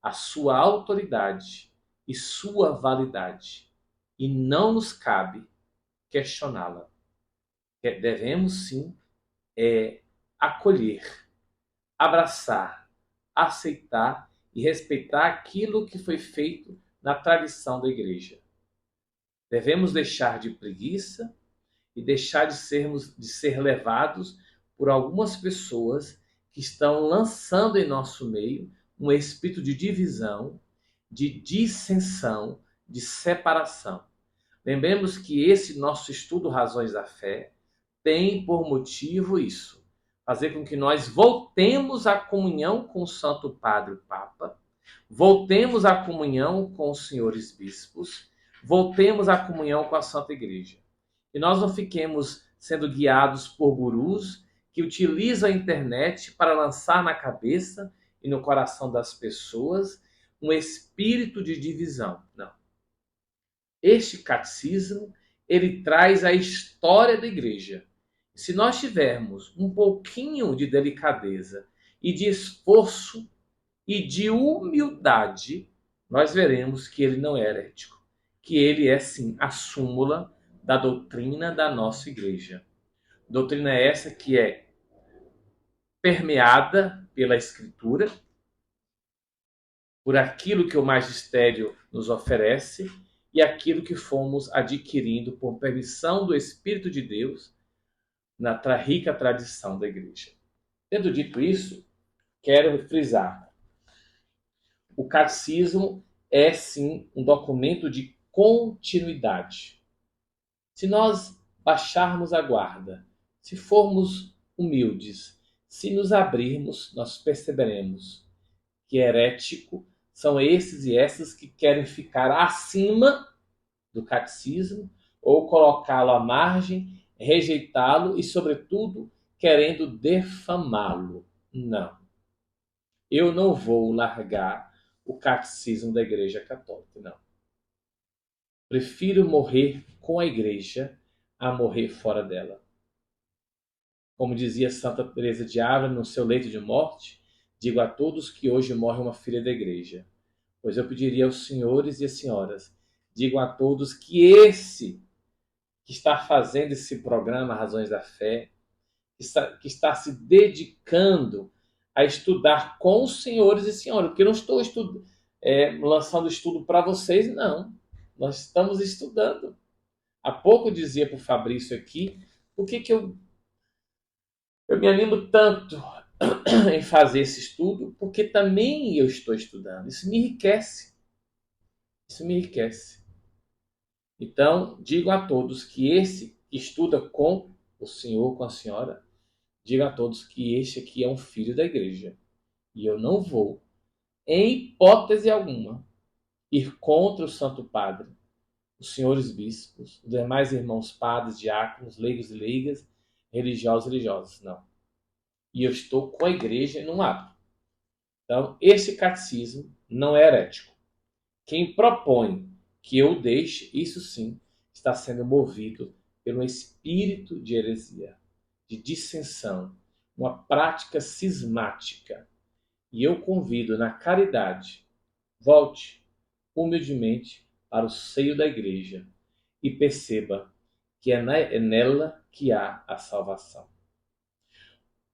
a sua autoridade e sua validade. E não nos cabe questioná-la. Devemos, sim, acolher, abraçar, aceitar e respeitar aquilo que foi feito na tradição da Igreja. Devemos deixar de preguiça e deixar de ser levados por algumas pessoas que estão lançando em nosso meio um espírito de divisão, de dissensão, de separação. Lembremos que esse nosso estudo Razões da Fé tem por motivo isso, fazer com que nós voltemos à comunhão com o Santo Padre o Papa, voltemos à comunhão com os senhores bispos, voltemos à comunhão com a Santa Igreja. E nós não fiquemos sendo guiados por gurus que utilizam a internet para lançar na cabeça e no coração das pessoas um espírito de divisão. Não. Este catecismo, ele traz a história da igreja. Se nós tivermos um pouquinho de delicadeza e de esforço e de humildade, nós veremos que ele não é herético, que ele é sim a súmula da doutrina da nossa igreja. Doutrina essa que é permeada pela Escritura, por aquilo que o magistério nos oferece e aquilo que fomos adquirindo por permissão do Espírito de Deus na rica tradição da igreja. Tendo dito isso, quero frisar: o catecismo é sim um documento de continuidade. Se nós baixarmos a guarda, se formos humildes, se nos abrirmos, nós perceberemos que herético são esses e essas que querem ficar acima do catecismo ou colocá-lo à margem, rejeitá-lo e, sobretudo, querendo defamá-lo. Não. Eu não vou largar o catecismo da Igreja Católica, não. Prefiro morrer com a Igreja a morrer fora dela. Como dizia Santa Teresa de Ávila no seu leito de morte, digo a todos que hoje morre uma filha da Igreja, pois eu pediria aos senhores e às senhoras, digo a todos que esse que está fazendo esse programa Razões da Fé, que está se dedicando a estudar com os senhores e senhoras, porque eu não estou lançando estudo para vocês, não. Nós estamos estudando. Há pouco eu dizia para o Fabrício aqui, por que eu me animo tanto em fazer esse estudo? Porque também eu estou estudando. Isso me enriquece. Isso me enriquece. Então, digo a todos que esse que estuda com o senhor, com a senhora, digo a todos que este aqui é um filho da igreja. E eu não vou, em hipótese alguma, ir contra o Santo Padre, os senhores bispos, os demais irmãos padres, diáconos, leigos e leigas, religiosos e religiosas. Não. E eu estou com a igreja no ato. Então, esse catecismo não é herético. Quem propõe que eu deixe, isso sim, está sendo movido pelo espírito de heresia, de dissensão, uma prática cismática. E eu convido na caridade, volte humildemente para o seio da igreja e perceba que é nela que há a salvação.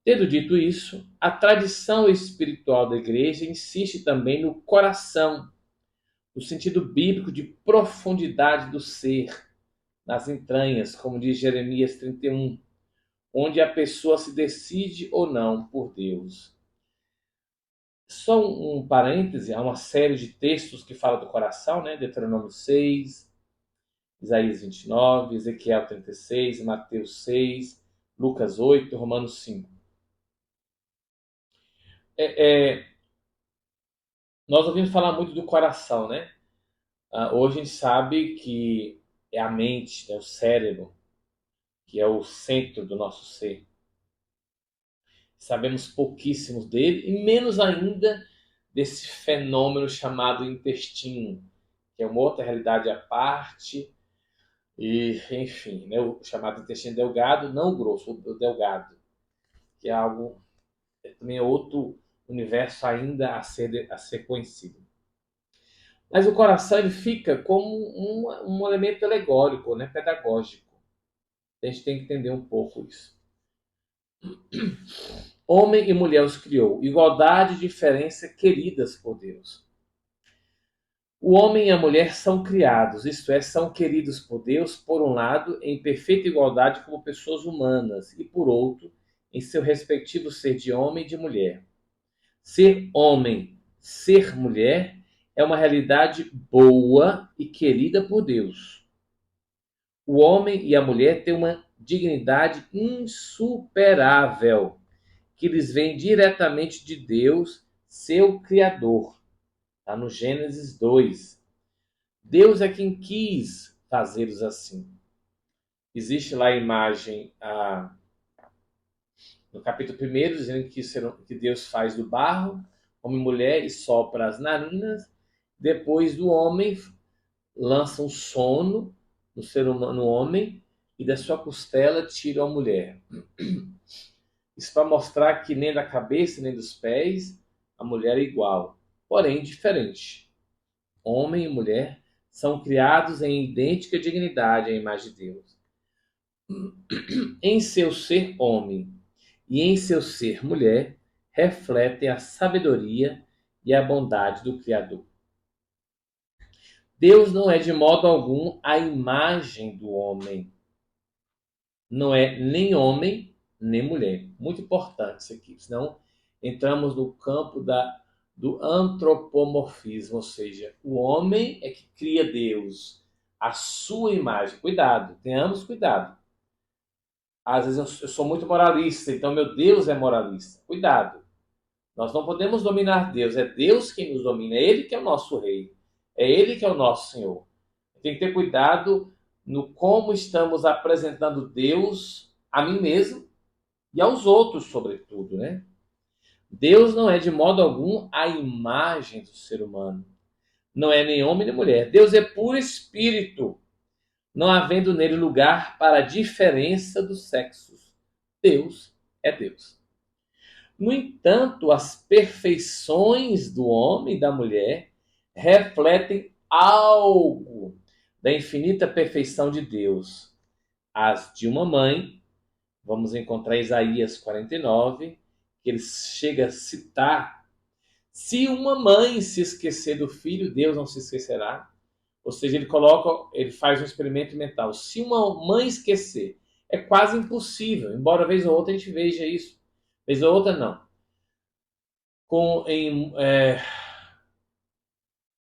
Tendo dito isso, a tradição espiritual da igreja insiste também no coração, no sentido bíblico de profundidade do ser, nas entranhas, como diz Jeremias 31, onde a pessoa se decide ou não por Deus. Só um parêntese, há uma série de textos que fala do coração, né? Deuteronômio 6, Isaías 29, Ezequiel 36, Mateus 6, Lucas 8, Romanos 5. Nós ouvimos falar muito do coração, né? Hoje a gente sabe que é a mente, né? O cérebro, que é o centro do nosso ser. Sabemos pouquíssimos dele e menos ainda desse fenômeno chamado intestino, que é uma outra realidade à parte. E, enfim, né, o chamado intestino delgado, não o grosso, o delgado, que é algo, também é outro universo ainda a ser conhecido. Mas o coração ele fica como um elemento alegórico, né, pedagógico. A gente tem que entender um pouco isso. Homem e mulher os criou, igualdade e diferença queridas por Deus. O homem e a mulher são criados, isto é, são queridos por Deus, por um lado, em perfeita igualdade como pessoas humanas, e por outro, em seu respectivo ser de homem e de mulher. Ser homem, ser mulher, é uma realidade boa e querida por Deus. O homem e a mulher têm uma dignidade insuperável, que lhes vem diretamente de Deus, seu Criador. Está no Gênesis 2. Deus é quem quis fazê-los assim. Existe lá a imagem no capítulo 1, dizendo que Deus faz do barro, homem e mulher, e sopra as narinas. Depois do homem, lança um sono no ser humano, no homem, e da sua costela tira a mulher. Isso para mostrar que nem da cabeça nem dos pés a mulher é igual, porém diferente. Homem e mulher são criados em idêntica dignidade à imagem de Deus. Em seu ser homem e em seu ser mulher, refletem a sabedoria e a bondade do Criador. Deus não é de modo algum a imagem do homem. Não é nem homem, nem mulher. Muito importante isso aqui, senão entramos no campo do antropomorfismo, ou seja, o homem é que cria Deus, a sua imagem. Cuidado, tenhamos cuidado. Às vezes eu sou muito moralista, então meu Deus é moralista. Cuidado. Nós não podemos dominar Deus, é Deus quem nos domina, é Ele que é o nosso rei, é Ele que é o nosso Senhor. Tem que ter cuidado no como estamos apresentando Deus a mim mesmo e aos outros, sobretudo, né? Deus não é de modo algum a imagem do ser humano. Não é nem homem nem mulher. Deus é puro espírito, não havendo nele lugar para a diferença dos sexos. Deus é Deus. No entanto, as perfeições do homem e da mulher refletem algo da infinita perfeição de Deus. As de uma mãe, vamos encontrar Isaías 49, que ele chega a citar: se uma mãe se esquecer do filho, Deus não se esquecerá. Ou seja, ele faz um experimento mental. Se uma mãe esquecer, é quase impossível, embora vez ou outra a gente veja isso. Vez ou outra não.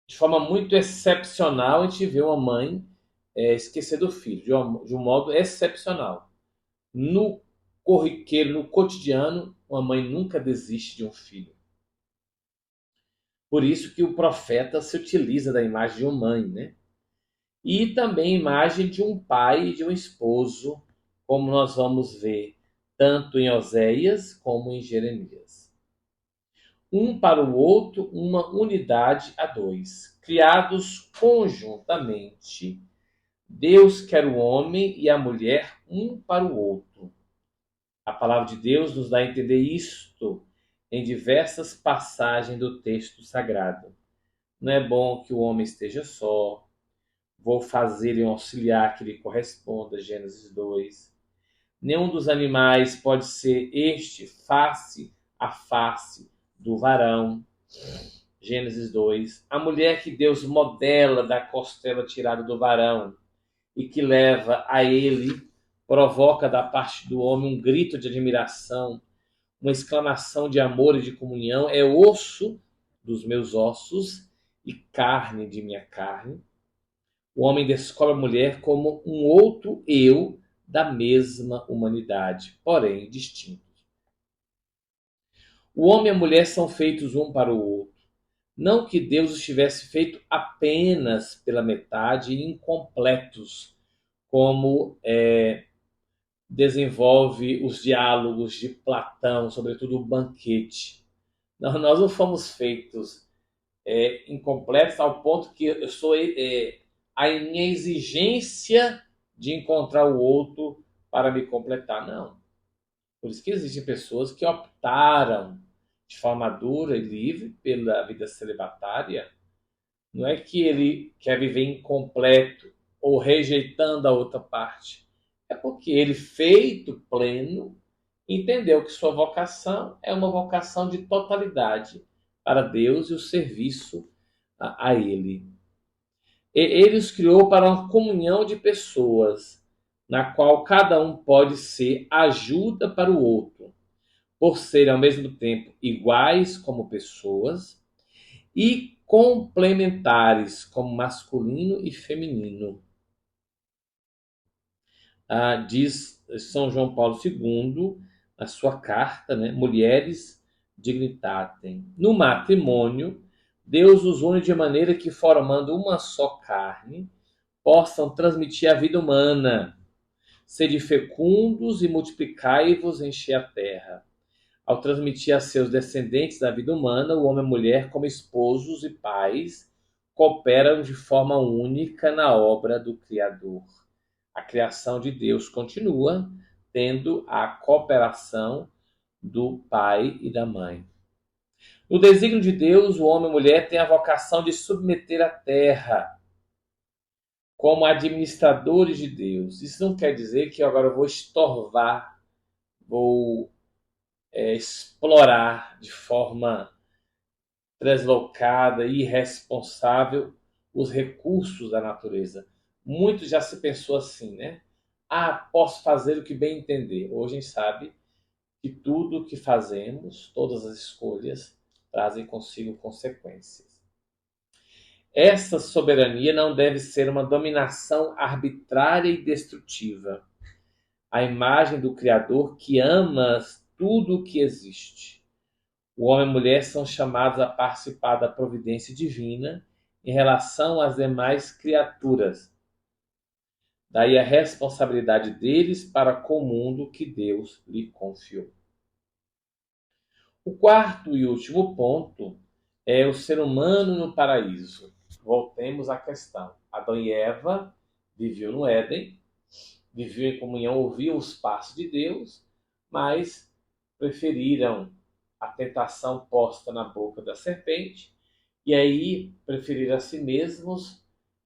De forma muito excepcional, a gente vê uma mãe esquecer do filho, de um modo excepcional. No corriqueiro, no cotidiano, uma mãe nunca desiste de um filho. Por isso que o profeta se utiliza da imagem de uma mãe, né? E também a imagem de um pai e de um esposo, como nós vamos ver tanto em Oséias como em Jeremias. Um para o outro, uma unidade a dois. Criados conjuntamente, Deus quer o homem e a mulher um para o outro. A palavra de Deus nos dá a entender isto em diversas passagens do texto sagrado. Não é bom que o homem esteja só. Vou fazer um auxiliar que lhe corresponda, Gênesis 2. Nenhum dos animais pode ser este face a face do varão, Gênesis 2. A mulher que Deus modela da costela tirada do varão e que leva a ele, provoca da parte do homem um grito de admiração, uma exclamação de amor e de comunhão, é osso dos meus ossos e carne de minha carne. O homem descobre a mulher como um outro eu da mesma humanidade, porém distintos. O homem e a mulher são feitos um para o outro. Não que Deus os tivesse feito apenas pela metade e incompletos, como desenvolve os diálogos de Platão, sobretudo o banquete. Nós não fomos feitos incompletos ao ponto que eu sou a minha exigência de encontrar o outro para me completar. Não. Por isso que existem pessoas que optaram de forma dura e livre pela vida celibatária. Não é que ele quer viver incompleto ou rejeitando a outra parte. É porque ele, feito pleno, entendeu que sua vocação é uma vocação de totalidade para Deus e o serviço a Ele. Ele os criou para uma comunhão de pessoas, na qual cada um pode ser ajuda para o outro, por serem ao mesmo tempo iguais como pessoas e complementares como masculino e feminino. Diz São João Paulo II, na sua carta, né, Mulheres Dignitatem. No matrimônio, Deus os une de maneira que, formando uma só carne, possam transmitir a vida humana. Sede fecundos e multiplicai-vos, encher a terra. Ao transmitir a seus descendentes a vida humana, o homem e a mulher, como esposos e pais, cooperam de forma única na obra do Criador. A criação de Deus continua tendo a cooperação do pai e da mãe. No desígnio de Deus, o homem e a mulher têm a vocação de submeter a terra como administradores de Deus. Isso não quer dizer que agora eu vou estorvar, vou explorar de forma deslocada e irresponsável os recursos da natureza. Muito já se pensou assim, né? Ah, posso fazer o que bem entender. Hoje a gente sabe que tudo o que fazemos, todas as escolhas, trazem consigo consequências. Essa soberania não deve ser uma dominação arbitrária e destrutiva. A imagem do Criador que ama tudo o que existe. O homem e a mulher são chamados a participar da providência divina em relação às demais criaturas. Daí a responsabilidade deles para com o mundo que Deus lhe confiou. O quarto e último ponto é o ser humano no paraíso. Voltemos à questão. Adão e Eva viviam no Éden, viviam em comunhão, ouviam os passos de Deus, mas preferiram a tentação posta na boca da serpente, e aí preferiram a si mesmos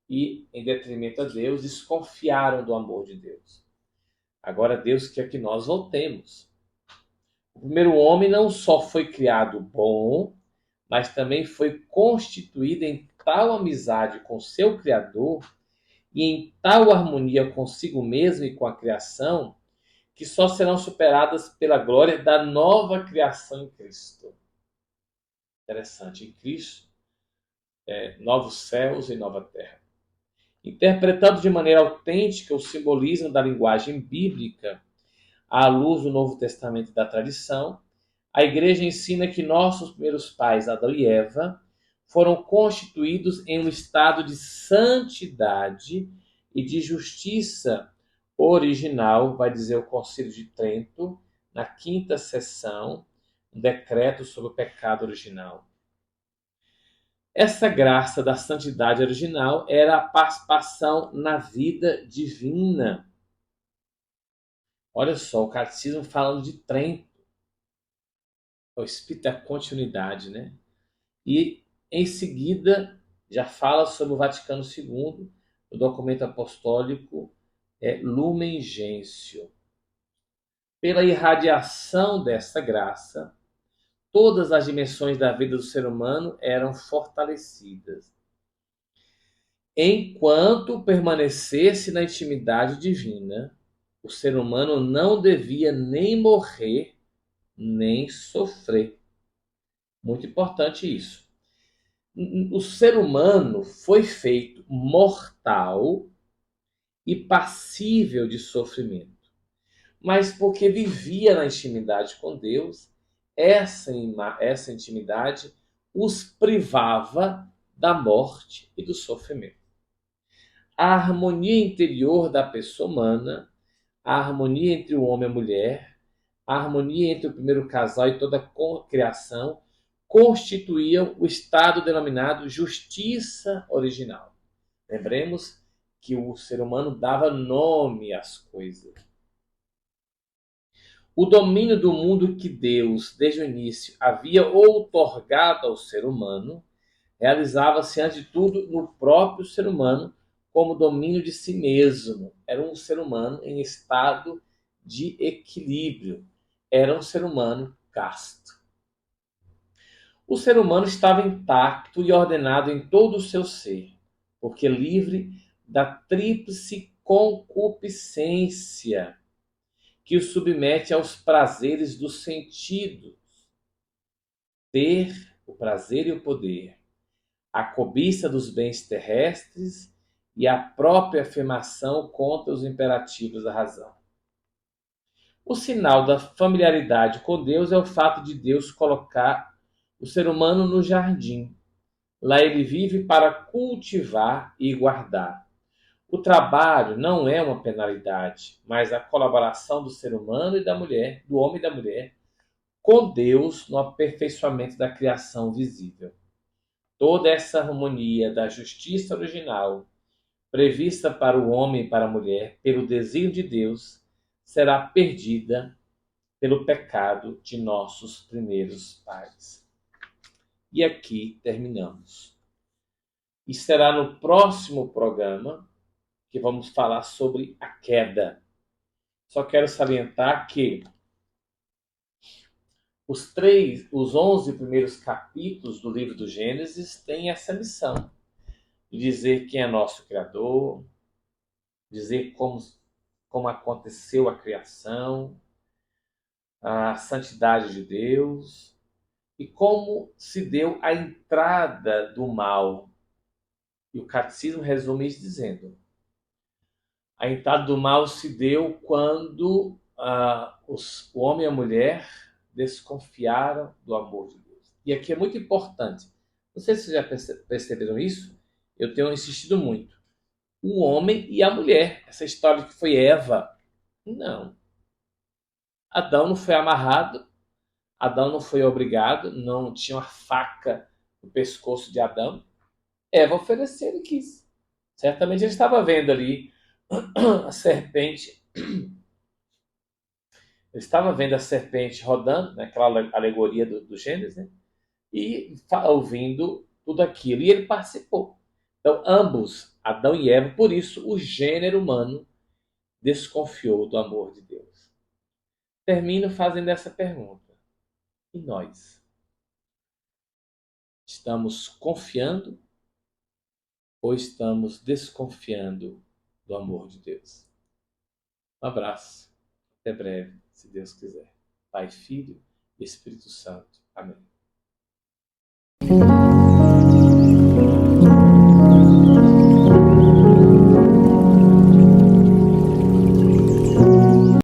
e, em detrimento a Deus, desconfiaram do amor de Deus. Agora Deus quer que nós voltemos. O primeiro homem não só foi criado bom, mas também foi constituído em tal amizade com seu Criador e em tal harmonia consigo mesmo e com a criação, que só serão superadas pela glória da nova criação em Cristo. Interessante, em Cristo, novos céus e nova terra. Interpretando de maneira autêntica o simbolismo da linguagem bíblica, à luz do Novo Testamento e da tradição, a Igreja ensina que nossos primeiros pais, Adão e Eva, foram constituídos em um estado de santidade e de justiça original, vai dizer o Concílio de Trento, na quinta sessão, um decreto sobre o pecado original. Essa graça da santidade original era a participação na vida divina. Olha só, o catecismo falando de Trento, o espírito da continuidade, né? E em seguida já fala sobre o Vaticano II, o documento apostólico Lumen Gentium. Pela irradiação dessa graça, todas as dimensões da vida do ser humano eram fortalecidas. Enquanto permanecesse na intimidade divina, o ser humano não devia nem morrer, nem sofrer. Muito importante isso. O ser humano foi feito mortal e passível de sofrimento. Mas porque vivia na intimidade com Deus, essa intimidade os privava da morte e do sofrimento. A harmonia interior da pessoa humana, a harmonia entre o homem e a mulher, a harmonia entre o primeiro casal e toda a criação, constituíam o estado denominado justiça original. Lembremos que o ser humano dava nome às coisas. O domínio do mundo que Deus, desde o início, havia outorgado ao ser humano, realizava-se, antes de tudo, no próprio ser humano, como domínio de si mesmo. Era um ser humano em estado de equilíbrio. Era um ser humano casto. O ser humano estava intacto e ordenado em todo o seu ser, porque livre da tríplice concupiscência que o submete aos prazeres dos sentidos. Ter o prazer e o poder, a cobiça dos bens terrestres e a própria afirmação contra os imperativos da razão. O sinal da familiaridade com Deus é o fato de Deus colocar o ser humano no jardim. Lá ele vive para cultivar e guardar. O trabalho não é uma penalidade, mas a colaboração do ser humano e da mulher, do homem e da mulher, com Deus no aperfeiçoamento da criação visível. Toda essa harmonia da justiça original, prevista para o homem e para a mulher, pelo desígnio de Deus, será perdida pelo pecado de nossos primeiros pais. E aqui terminamos. E será no próximo programa que vamos falar sobre a queda. Só quero salientar que os 11 primeiros capítulos do livro do Gênesis têm essa missão de dizer quem é nosso Criador, dizer como aconteceu a criação, a santidade de Deus e como se deu a entrada do mal. E o catecismo resume isso dizendo: a entrada do mal se deu quando o homem e a mulher desconfiaram do amor de Deus. E aqui é muito importante. Não sei se vocês já perceberam isso. Eu tenho insistido muito. O homem e a mulher. Essa história que foi Eva. Não. Adão não foi amarrado. Adão não foi obrigado. Não tinha uma faca no pescoço de Adão. Eva ofereceu e quis. Certamente ele estava vendo ali a serpente. Ele estava vendo a serpente rodando, né, aquela alegoria do Gênesis, né, e ouvindo tudo aquilo. E ele participou. Então, ambos, Adão e Eva, por isso o gênero humano desconfiou do amor de Deus. Termino fazendo essa pergunta. E nós? Estamos confiando ou estamos desconfiando do amor de Deus? Um abraço. Até breve, se Deus quiser. Pai, Filho e Espírito Santo. Amém.